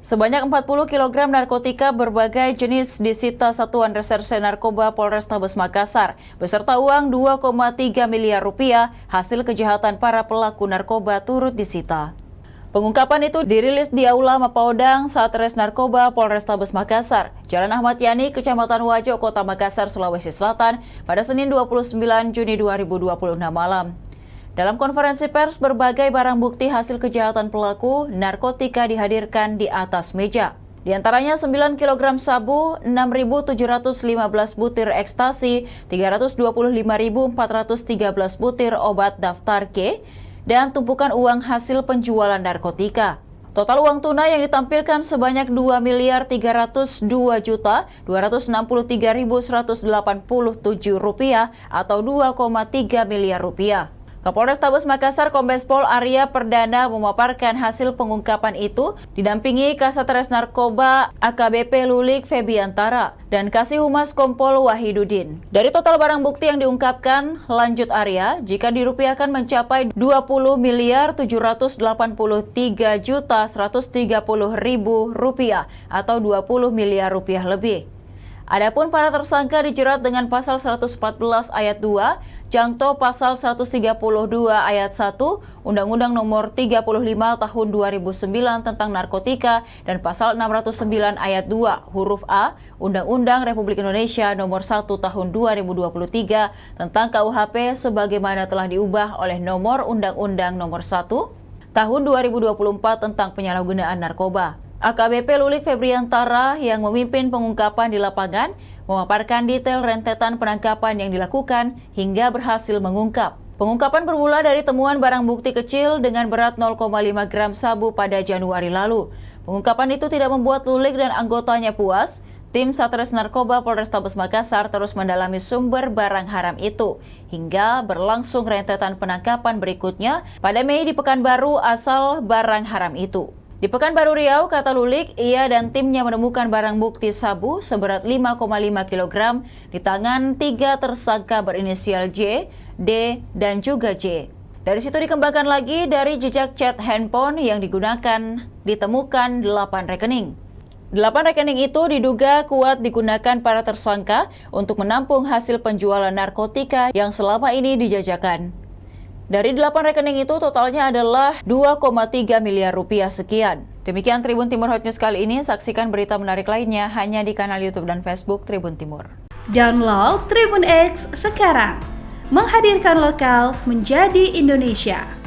Sebanyak 40 kg narkotika berbagai jenis disita Satuan Reserse Narkoba Polrestabes Makassar beserta uang 2,3 miliar rupiah hasil kejahatan para pelaku narkoba turut disita. Pengungkapan itu dirilis di Aula Mapolda Satres Narkoba Polrestabes Makassar, Jalan Ahmad Yani, Kecamatan Wajo, Kota Makassar, Sulawesi Selatan pada Senin 29 Juni 2026 malam. Dalam konferensi pers, berbagai barang bukti hasil kejahatan pelaku narkotika dihadirkan di atas meja. Di antaranya 9 kg sabu, 6.715 butir ekstasi, 325.413 butir obat daftar K, dan tumpukan uang hasil penjualan narkotika. Total uang tunai yang ditampilkan sebanyak 2.302.263.187 rupiah atau 2,3 miliar rupiah. Kapolrestabes Makassar Kombes Pol Arya Perdana memaparkan hasil pengungkapan itu didampingi Kasatres Narkoba AKBP Lulik Febiantara dan Kasih Humas Kompol Wahidudin. Dari total barang bukti yang diungkapkan, lanjut Arya, jika dirupiahkan mencapai 20.783.130.000 rupiah atau 20 miliar rupiah lebih. Adapun para tersangka dijerat dengan pasal 114 ayat 2, Jangto pasal 132 ayat 1, Undang-Undang Nomor 35 Tahun 2009 tentang narkotika dan pasal 609 ayat 2 huruf A, Undang-Undang Republik Indonesia Nomor 1 Tahun 2023 tentang KUHP sebagaimana telah diubah oleh Nomor Undang-Undang Nomor 1 Tahun 2024 tentang penyalahgunaan narkoba. AKBP Lulik Febiantara yang memimpin pengungkapan di lapangan memaparkan detail rentetan penangkapan yang dilakukan hingga berhasil mengungkap. Pengungkapan bermula dari temuan barang bukti kecil dengan berat 0,5 gram sabu pada Januari lalu. Pengungkapan itu tidak membuat Lulik dan anggotanya puas. Tim Satres Narkoba Polrestabes Makassar terus mendalami sumber barang haram itu hingga berlangsung rentetan penangkapan berikutnya pada Mei di Pekanbaru asal barang haram itu. Di Pekanbaru Riau, kata Lulik, ia dan timnya menemukan barang bukti sabu seberat 5,5 kg di tangan 3 tersangka berinisial J, D, dan juga J. Dari situ dikembangkan lagi dari jejak chat handphone yang digunakan ditemukan 8 rekening. 8 rekening itu diduga kuat digunakan para tersangka untuk menampung hasil penjualan narkotika yang selama ini dijajakan. Dari 8 rekening itu totalnya adalah 2,3 miliar rupiah sekian. Demikian Tribun Timur Hot News kali ini. Saksikan berita menarik lainnya hanya di kanal YouTube dan Facebook Tribun Timur. Download Tribun X sekarang. Menghadirkan lokal menjadi Indonesia.